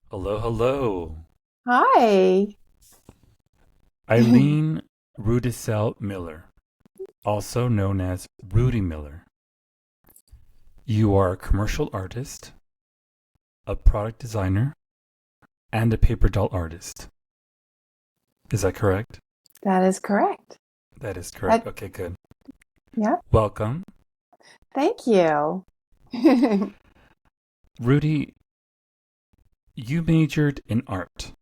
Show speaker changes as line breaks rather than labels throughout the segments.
Hello, hello.
Hi.
Eileen Rudisell Miller, also known as Rudy Miller. You are a commercial artist, a product designer, and a paper doll artist. Is that correct?
That is correct.
That is correct.
That,
Okay, good.
yeah,
Welcome.
thank you.
Rudy, you majored in art.
I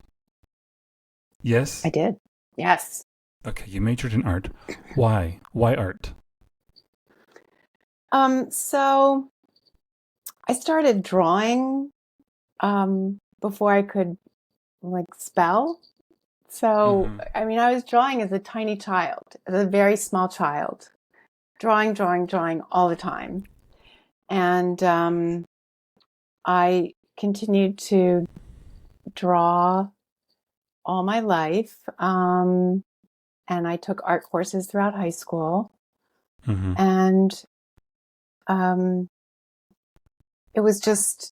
Yes?
did. Yes.
Okay, you majored in art. Why? Why art?
So I started drawing before I could like spell. So
Mm-hmm.
I was drawing as a tiny child, as a very small child, drawing all the time. And I continued to draw all my life. And I took art courses throughout high school.
Mm-hmm.
And um, it was just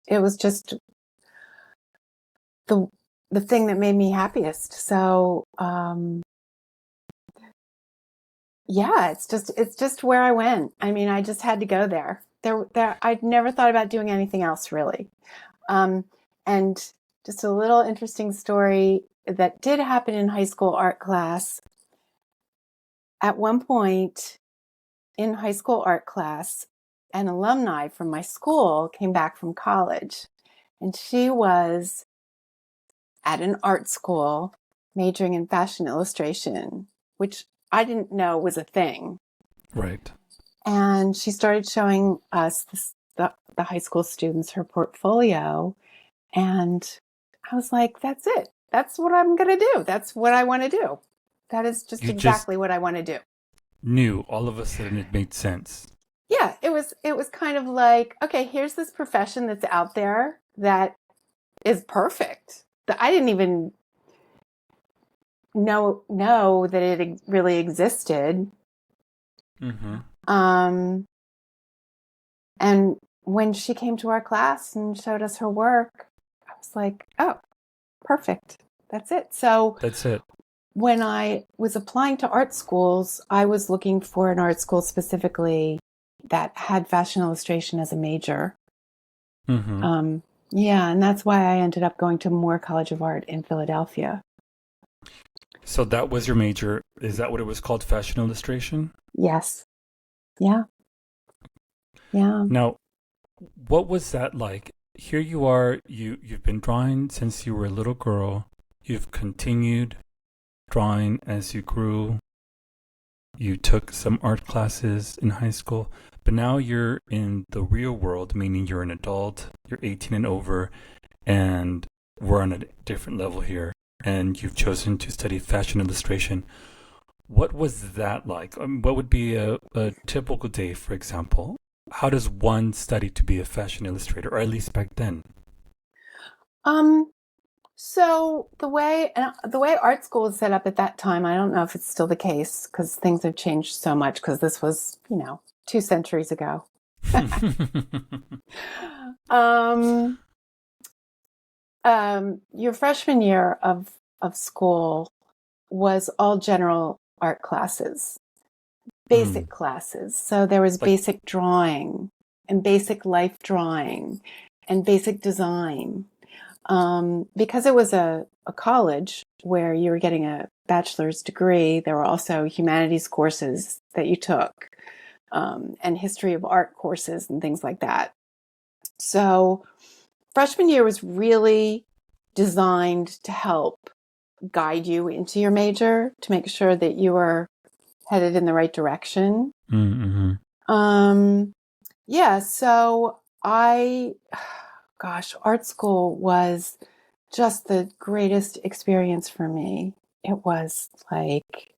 the the thing that made me happiest. So yeah, it's just where I went. I mean, I just had to go there. There I'd never thought about doing anything else really. Um, and just a little interesting story that did happen in high school art class. At one point in high school art class, an alumni from my school came back from college, and she was at an art school majoring in fashion illustration, which I didn't know was a thing.
Right.
And she started showing us the high school students her portfolio. And I was like, that's it. That's what I'm going to do. That's what I want to do. That is just
You just
exactly what I want to do.
knew all of a sudden it made sense.
Yeah, it was kind of like, okay, here's this profession that's out there that is perfect. That I didn't even know that it really existed.
Mm-hmm.
Um, and when she came to our class and showed us her work, I was like, oh, perfect. That's it. So
That's it.
when I was applying to art schools, I was looking for an art school specifically that had fashion illustration as a major.
Mm-hmm.
Um, yeah, and that's why I ended up going to Moore College of Art in Philadelphia.
So that was your major. Is that what it was called? Fashion illustration?
Yes. Yeah. Yeah.
Now, what was that like? Here you are, you've been drawing since you were a little girl. You've continued drawing as you grew. You took some art classes in high school, but now you're in the real world, meaning you're an adult, you're 18 and over, and we're on a different level here. And you've chosen to study fashion illustration. What was that like? What would be a typical day, for example? How does one study to be a fashion illustrator, or at least back then?
Um, so the way art school was set up at that time, I don't know if it's still the case because things have changed so much because this was, 2 centuries ago. Um, your freshman year of school was all general art classes,
Mm,
basic classes. So there was
like,
basic drawing and basic life drawing and basic design. Because it was a college where you were getting a bachelor's degree, there were also humanities courses that you took, and history of art courses and things like that. So freshman year was really designed to help guide you into your major to make sure that you were headed in the right direction.
mm-hmm.
Um, yeah, so gosh, art school was just the greatest experience for me. It was like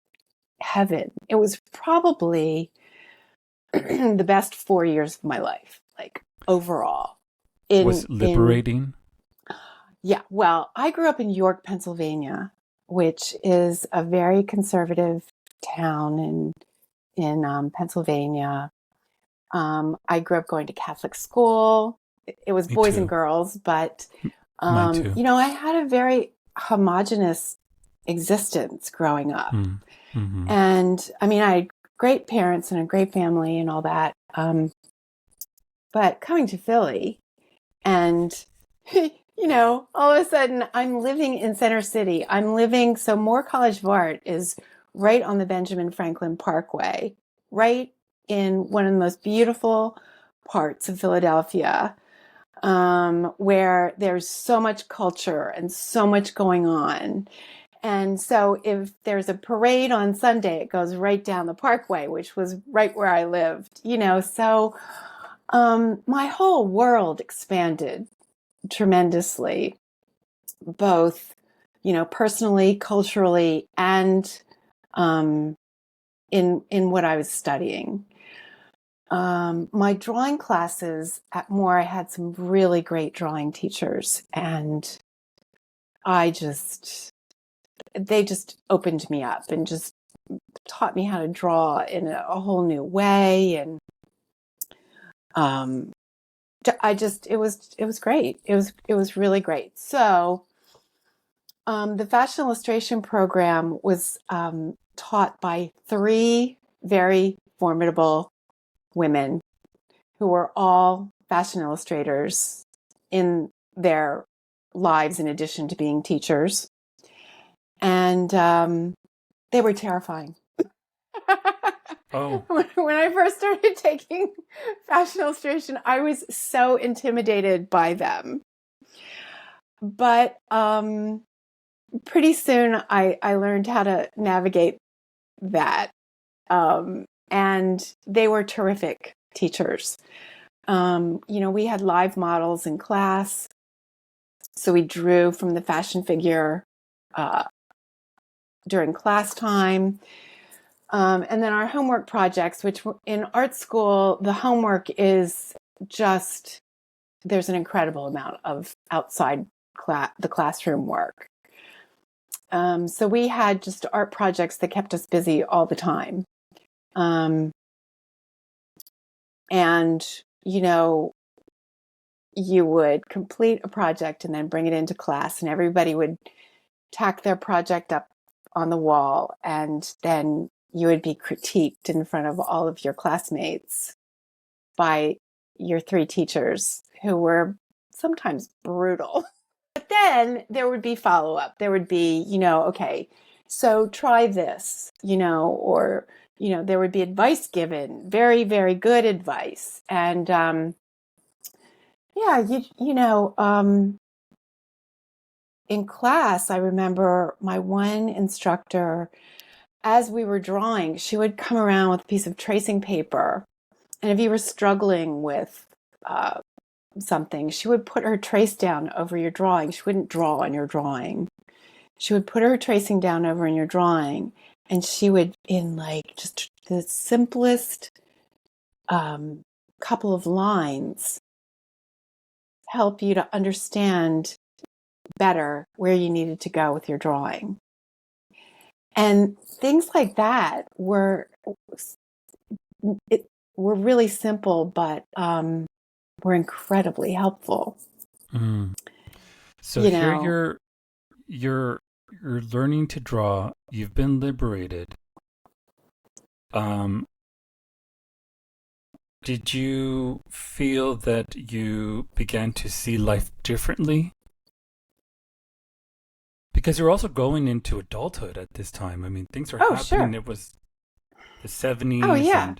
heaven. It was probably the best 4 years of my life, like overall.
Was
In
liberating.
Yeah, well, I grew up in York, Pennsylvania, which is a very conservative town in Pennsylvania. I grew up going to Catholic school. It was
Me
boys and
too.
girls, but
Mine too.
I had a very homogenous existence growing up.
Mm-hmm.
And I mean, I had great parents and a great family and all that. But coming to Philly and, all of a sudden I'm living in Center City. So Moore College of Art is right on the Benjamin Franklin Parkway, right in one of the most beautiful parts of Philadelphia, where there's so much culture and so much going on. And so if there's a parade on Sunday, it goes right down the parkway, which was right where I lived, So my whole world expanded tremendously, both, personally, culturally, and um, in what I was studying. My drawing classes at Moore, I had some really great drawing teachers, and they just opened me up and just taught me how to draw in a whole new way. And it was great. It was really great. So the fashion illustration program was taught by three very formidable women who were all fashion illustrators in their lives in addition to being teachers. And they were terrifying.
Oh.
When I first started taking fashion illustration, I was so intimidated by them. But pretty soon I learned how to navigate that. And they were terrific teachers. We had live models in class. So we drew from the fashion figure during class time. And then our homework projects, which in art school, the homework is just, there's an incredible amount of outside the classroom work. So we had just art projects that kept us busy all the time. And, you would complete a project and then bring it into class, and everybody would tack their project up on the wall, and then you would be critiqued in front of all of your classmates by your three teachers, who were sometimes brutal. But then there would be follow-up. There would be, okay, so try this, or, there would be advice given, very, very good advice. And yeah, in class, I remember my one instructor, as we were drawing, she would come around with a piece of tracing paper. And if you were struggling with something, she would put her trace down over your drawing. She wouldn't draw on your drawing. She would put her tracing down over in your drawing, and she would, in like just the simplest couple of lines, help you to understand better where you needed to go with your drawing. And things like that were really simple, but were incredibly helpful.
Mm. So here you're learning to draw. You've been liberated. Did you feel that you began to see life differently? Because you're also going into adulthood at this time. I mean, things are happening.
Sure.
It was the 70s.
Oh, yeah.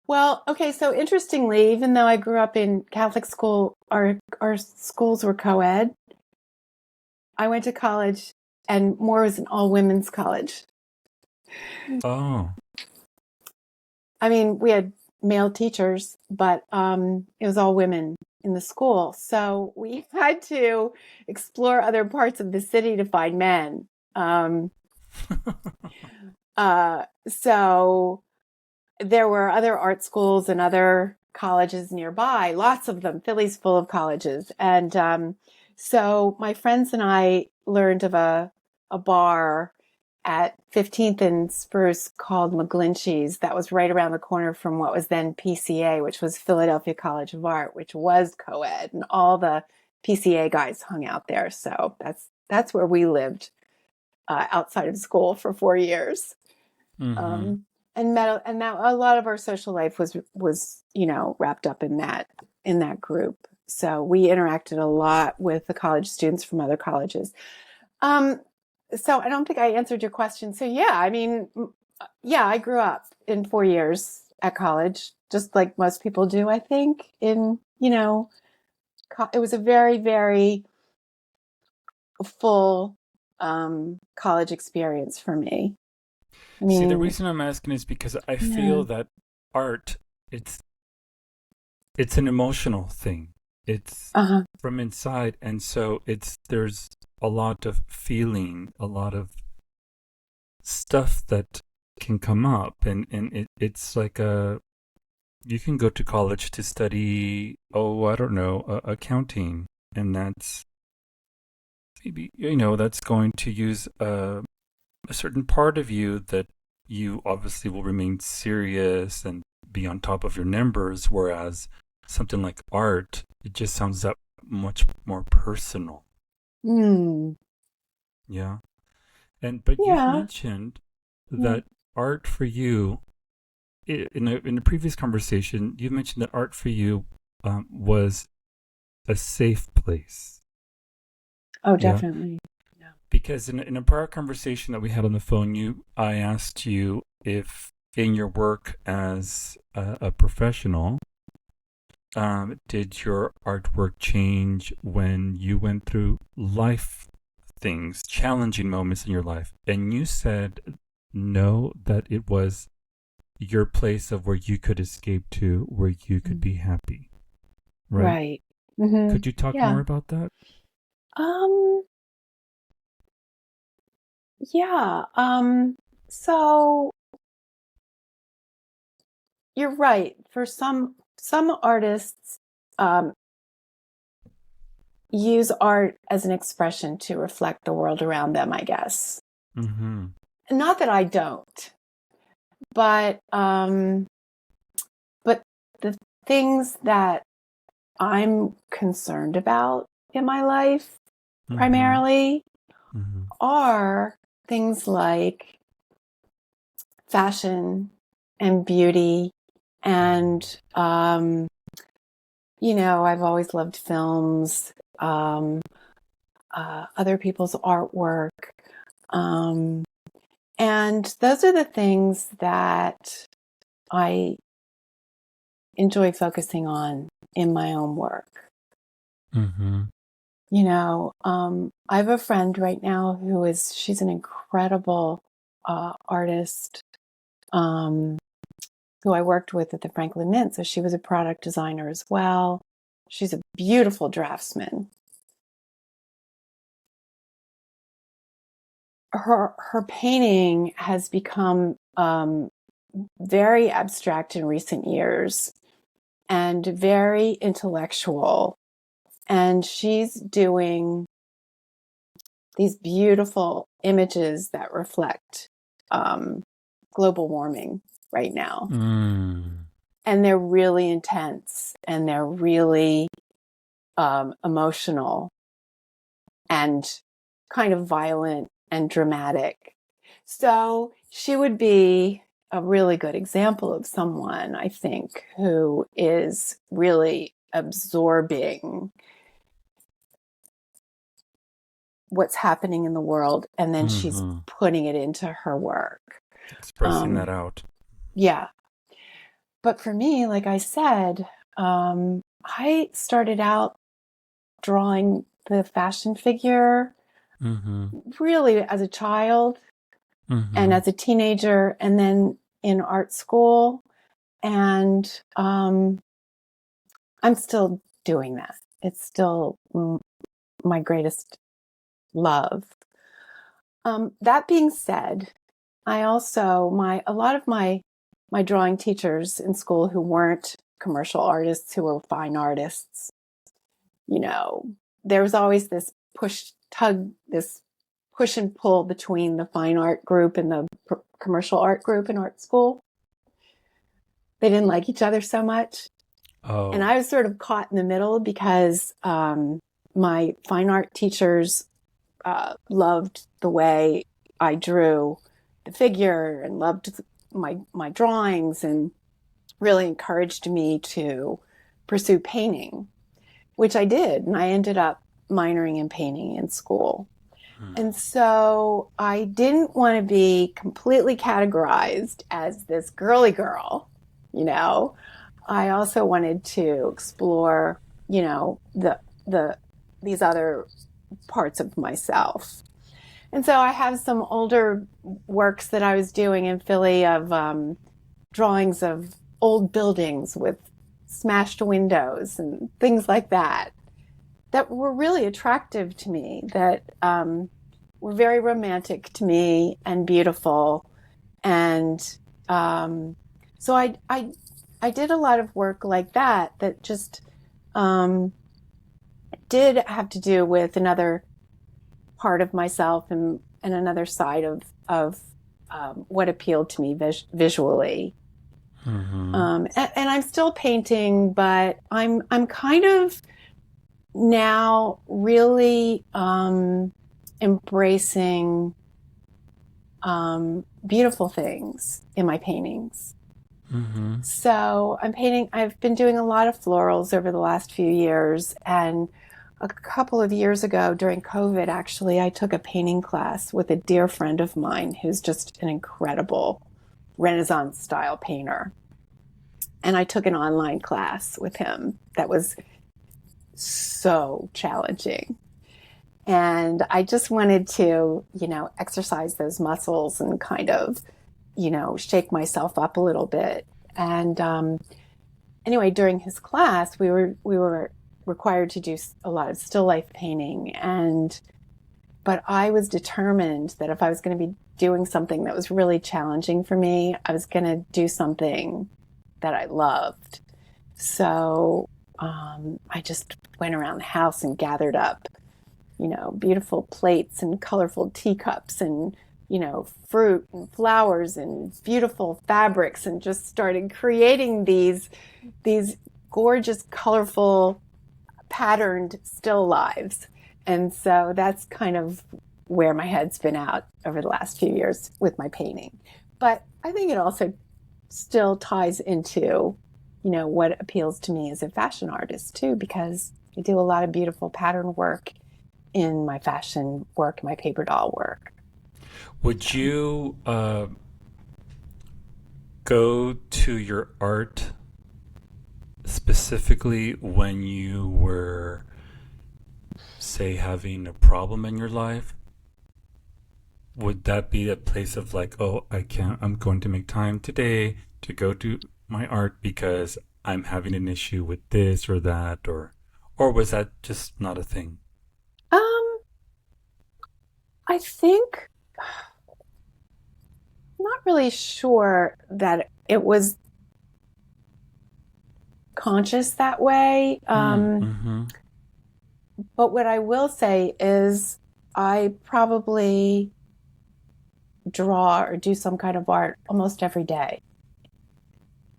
Well, okay, so interestingly, even though I grew up in Catholic school, our schools were co-ed. I went to college, and Moore was an all-women's college.
Oh.
I mean, we had male teachers, but it was all women in the school. So we had to explore other parts of the city to find men. So there were other art schools and other colleges nearby, lots of them. Philly's full of colleges. And so my friends and I learned of a bar at 15th and Spruce called McGlinchey's that was right around the corner from what was then PCA, which was Philadelphia College of Art, which was co-ed, and all the PCA guys hung out there. So that's where we lived outside of school for 4 years.
Mm-hmm.
And that a lot of our social life was wrapped up in that group. So we interacted a lot with the college students from other colleges. Um, so I don't think I answered your question. So yeah, I mean, yeah, I grew up in 4 years at college, just like most people do, I think. It was a very, very full college experience for me. I
See, the
mean,
reason I'm asking is because I
yeah,
feel that art, it's it's an emotional thing. It's
uh-huh.
from inside, and so there's a lot of feeling, a lot of stuff that can come up, and it's like a you can go to college to study, oh, I don't know, accounting, and that's maybe that's going to use a certain part of you that you obviously will remain serious and be on top of your numbers, whereas something like art, it just sounds that much more personal.
Mm,
Yeah. And but you've
yeah,
mentioned
yeah.
that art for you in a previous conversation, you mentioned that art for you was a safe place.
Oh,
Yeah.
definitely. Yeah.
Because in a prior conversation that we had on the phone, I asked you if in your work as a professional, did your artwork change when you went through life things, challenging moments in your life? And you said no, that it was your place of where you could escape to, where you could
Mm.
be happy, right?
Right. Hmm.
Could you talk
Yeah.
more about that?
Um, yeah. So you're right. For some artists, um, use art as an expression to reflect the world around them, I guess.
Mm-hmm.
Not that I don't, but but the things that I'm concerned about in my life
Mm-hmm.
primarily
Mm-hmm.
are things like fashion and beauty and I've always loved films, um, other people's artwork. Um, and those are the things that I enjoy focusing on in my own work.
Mm-hmm.
I have a friend right now she's an incredible artist um, who I worked with at the Franklin Mint. So she was a product designer as well. She's a beautiful draftsman. Her painting has become very abstract in recent years and very intellectual. And she's doing these beautiful images that reflect um, global warming right now.
Mm.
And they're really intense and they're really emotional and kind of violent and dramatic. So she would be a really good example of someone, I think, who is really absorbing what's happening in the world and then she's
Mm-hmm.
putting it into her work.
Expressing that
Um,
out.
yeah. But for me, like I said, I started out drawing the fashion figure
Mm-hmm.
really as a child and
Mm-hmm.
as a teenager and then in art school. And I'm still doing that. It's still my greatest love. That being said, I also a lot of my drawing teachers in school who weren't commercial artists, who were fine artists, you know, there was always this push and pull between the fine art group and the commercial art group in art school. They didn't like each other so much. And
Oh.
I was sort of caught in the middle because my fine art teachers loved the way I drew the figure and loved my drawings and really encouraged me to pursue painting, which I did. And I ended up minoring in painting in school. And so I didn't want to be completely categorized as this girly girl, you know. I also wanted to explore, you know, the these other parts of myself. And so I have some older works that I was doing in Philly of drawings of old buildings with smashed windows and things like that that were really attractive to me, that were very romantic to me and beautiful. And so I did a lot of work like that that just um, did have to do with another part of myself and another side of what appealed to me visually. And I'm still painting, but I'm kind of now really embracing beautiful things in my paintings. So I've been doing a lot of florals over the last few years. And a couple of years ago during COVID, actually, I took a painting class with a dear friend of mine who's just an incredible Renaissance style painter. And I took an online class with him that was so challenging. And I just wanted to, you know, exercise those muscles and kind of, you know, shake myself up a little bit. And anyway, during his class, we were required to do a lot of still life painting. But I was determined that if I was going to be doing something that was really challenging for me, I was going to do something that I loved. So I just went around the house and gathered up, you know, beautiful plates and colorful teacups and, you know, fruit and flowers and beautiful fabrics, and just started creating these gorgeous, colorful, patterned still lives. And so that's kind of where my head's been at over the last few years with my painting. But I think it also still ties into, you know, what appeals to me as a fashion artist too, because I do a lot of beautiful pattern work in my fashion work, my paper doll work.
Would you go to your art specifically when you were, say, having a problem in your life? Would that be a place of like, oh, I'm going to make time today to go to my art because I'm having an issue with this or that, or was that just not a thing?
Um, I think not really sure that it was conscious that way.
Mm-hmm.
But what I will say is I probably draw or do some kind of art almost every day.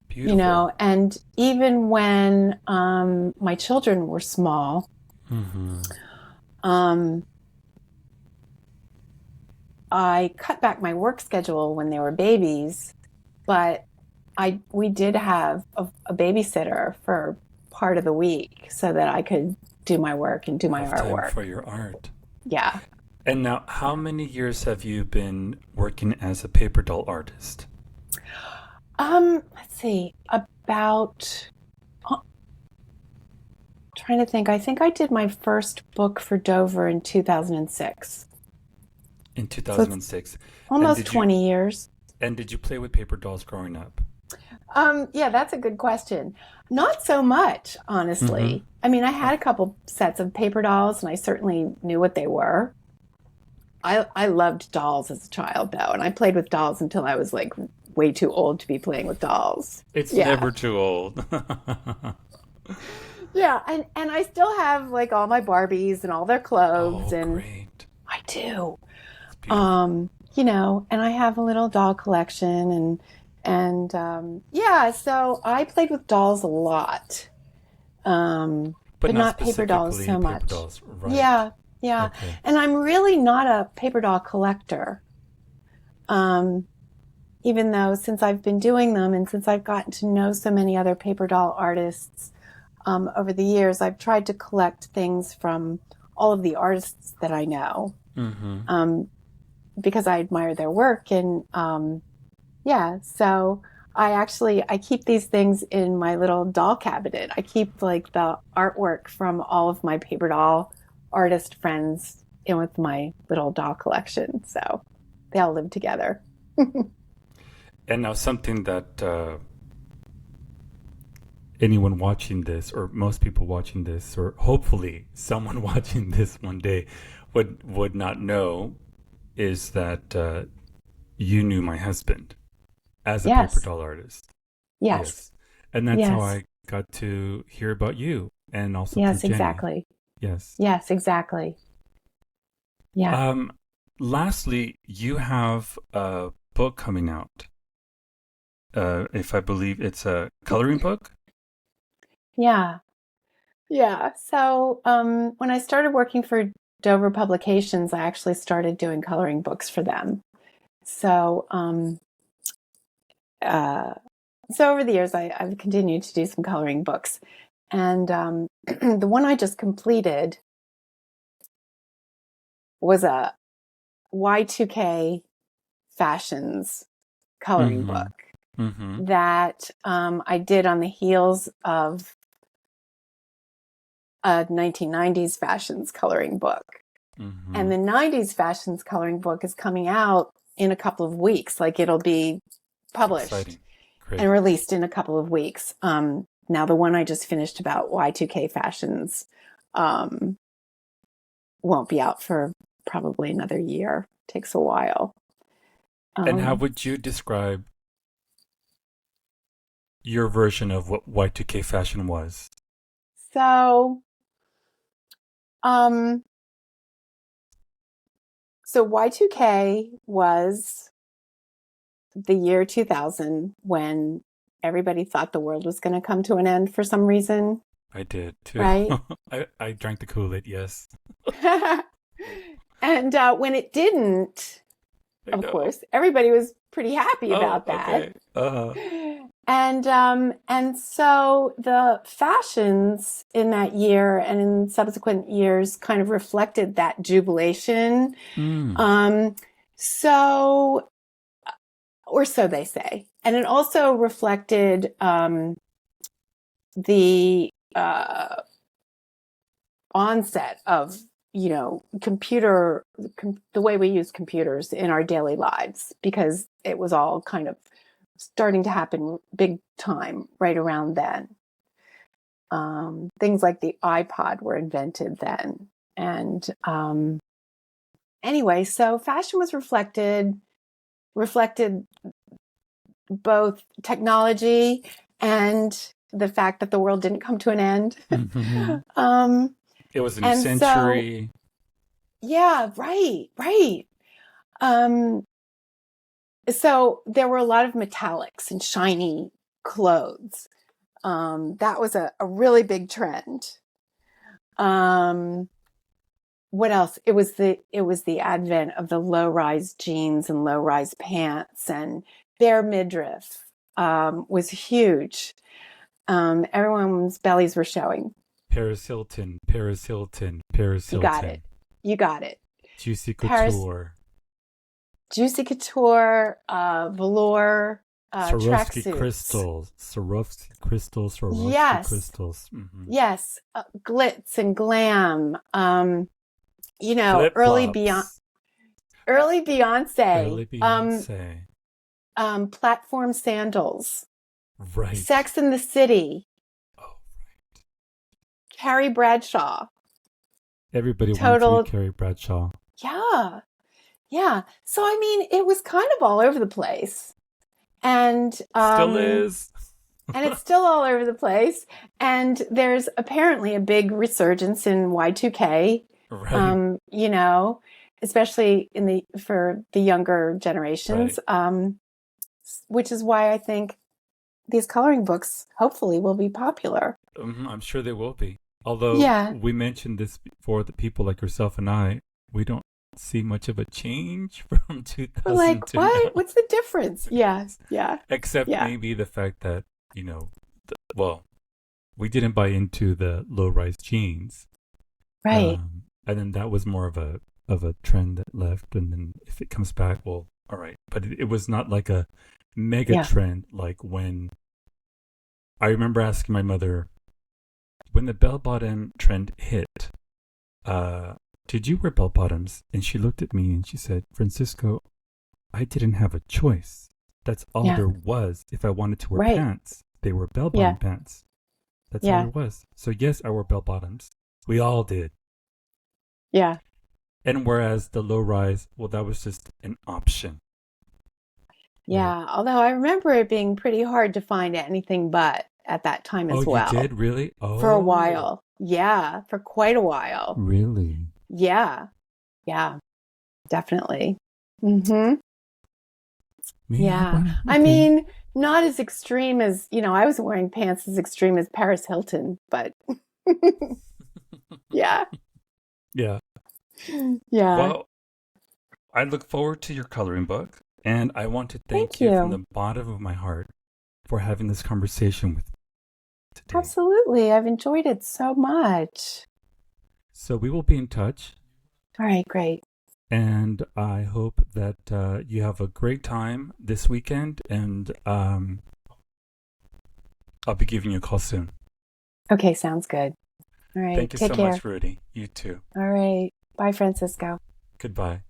Beautiful.
You know, and even when my children were small,
Mm-hmm.
um, I cut back my work schedule when they were babies, but we did have a babysitter for part of the week so that I could do my work and do my
Have time
artwork.
for your art.
Yeah.
And now, how many years have you been working as a paper doll artist?
Let's see, about trying to think. I think I did my first book for Dover in 2006.
In
So it's
2006. And
almost
did you
20 years.
and did you play with paper dolls growing up?
Yeah, that's a good question. Not so much,
Mm-hmm.
honestly. I mean, I had a couple sets of paper dolls and I certainly knew what they were. I loved dolls as a child though, and I played with dolls until I was like way too old to be playing with dolls.
It's
Yeah.
never too old.
Yeah, and I still have like all my Barbies and all their clothes,
Oh,
and
great.
I do.
It's beautiful.
You know, and I have a little doll collection and yeah, so I played with dolls a lot. Um
But
but
not
not paper dolls
specifically
so
paper
much.
dolls, right?
Yeah, yeah.
Okay.
And I'm really not a paper doll collector. Um, Even though since I've been doing them and since I've gotten to know so many other paper doll artists over the years, I've tried to collect things from all of the artists that I know
Mm-hmm.
um, because I admire their work. And yeah, so I keep these things in my little doll cabinet. I keep like the artwork from all of my paper doll artist friends in with my little doll collection. So they all live together.
And now something that anyone watching this, or most people watching this, or hopefully someone watching this one day would not know, is that you knew my husband as a paper
Yes,
doll artist.
yes,
Yes. And that's how
yes,
I got to hear about you, and also through
yes,
Jenny.
exactly.
Yes.
Yes, exactly. Yeah,
Um, Lastly, you have a book coming out. If I believe it's a coloring book.
yeah, yeah. So when I started working for Dover Publications, I actually started doing coloring books for them. So uh, so over the years, I've continued to do some coloring books, and the one I just completed was a Y2K fashions coloring
Mm-hmm.
book
Mm-hmm.
that I did on the heels of a 1990s fashions coloring book.
Mm-hmm.
And the 90s fashions coloring book is coming out in a couple of weeks. Like it'll be published
Exciting. Great.
and released in a couple of weeks. Now, the one I just finished about Y2K fashions um, won't be out for probably another year. Takes a while.
And how
Um,
would you describe your version of what Y2K fashion was?
so, um, so Y2K was the year 2000 when everybody thought the world was going to come to an end for some reason,
I did too.
right?
I drank the Kool-Aid, yes.
And when it didn't,
I
of
know.
course, everybody was pretty happy
Oh,
about that.
okay. Uh-huh.
And so the fashions in that year and in subsequent years kind of reflected that jubilation.
Mm.
Um, so, or so they say. And it also reflected the onset of the way we use computers in our daily lives, because it was all kind of starting to happen big time right around then. Things like the iPod were invented then. And anyway, so fashion was reflected both technology and the fact that the world didn't come to an end.
Mm-hmm.
um,
It was a new
and so,
century.
yeah, right, right. Um, so there were a lot of metallics and shiny clothes. That was a really big trend. Um, what else? It was the advent of the low rise jeans and low rise pants, and bare midriff was huge. Everyone's bellies were showing.
Paris Hilton, Paris Hilton, Paris
You got it.
Hilton.
You got it.
Juicy
Paris,
Couture.
Juicy Couture, velour,
Swarovski
tracksuits.
crystals. Swarovski crystals, Swarovski
Yes,
crystals. Mm-hmm.
yes, glitz and glam.
Flip flops.
Early Beyonce,
Early Beyonce.
platform sandals,
Right.
Sex in the City,
Oh, right.
Carrie Bradshaw,
Everybody wanted to be
total,
Carrie Bradshaw.
yeah, yeah. So I mean, it was kind of all over the place, and
Still is.
it's still all over the place. And there's apparently a big resurgence in Y2K,
Right.
you know, especially for the younger generations,
Right.
which is why I think these coloring books hopefully will be popular.
I'm sure they will be. Although
Yeah.
we mentioned this for the people like yourself and I, we don't see much of a change from
We're
2000
like,
to now.
what? What's the difference? Yeah. Yeah.
Except
Yeah.
maybe the fact that, well, we didn't buy into the low-rise jeans.
Right.
And then that was more of a trend that left. And then if it comes back, well, all right. But it was not like a mega
Yeah.
trend like when I remember asking my mother when the bell bottom trend hit, uh, did you wear bell bottoms? And she looked at me and she said, Francisco, I didn't have a choice. That's all
Yeah.
there was. If I wanted to wear
Right.
pants, they were bell
Yeah.
bottom pants. That's all
Yeah.
there was. So yes, I wore bell bottoms. We all did.
Yeah.
And whereas the low rise, well, that was just an option, right?
Yeah. Although I remember it being pretty hard to find anything but at that time
Oh,
as
you
well.
did? Really?
For a
Oh,
while. Yeah. For quite a while.
really?
Yeah. Yeah. Definitely. Mm-hmm.
Me?
Yeah.
Well,
I
okay.
mean, not as extreme as, I wasn't wearing pants as extreme as Paris Hilton, but yeah.
Yeah.
Yeah.
Well, I look forward to your coloring book, and I want to thank
Thank
you from
you.
the bottom of my heart for having this conversation with me today.
Absolutely. I've enjoyed it so much.
So we will be in touch,
All right, great.
and I hope that you have a great time this weekend, and I'll be giving you a call soon.
Okay, sounds good. All right,
Thank you
take
so
care.
much, Rudy. You too.
All right. Bye, Francisco.
Goodbye.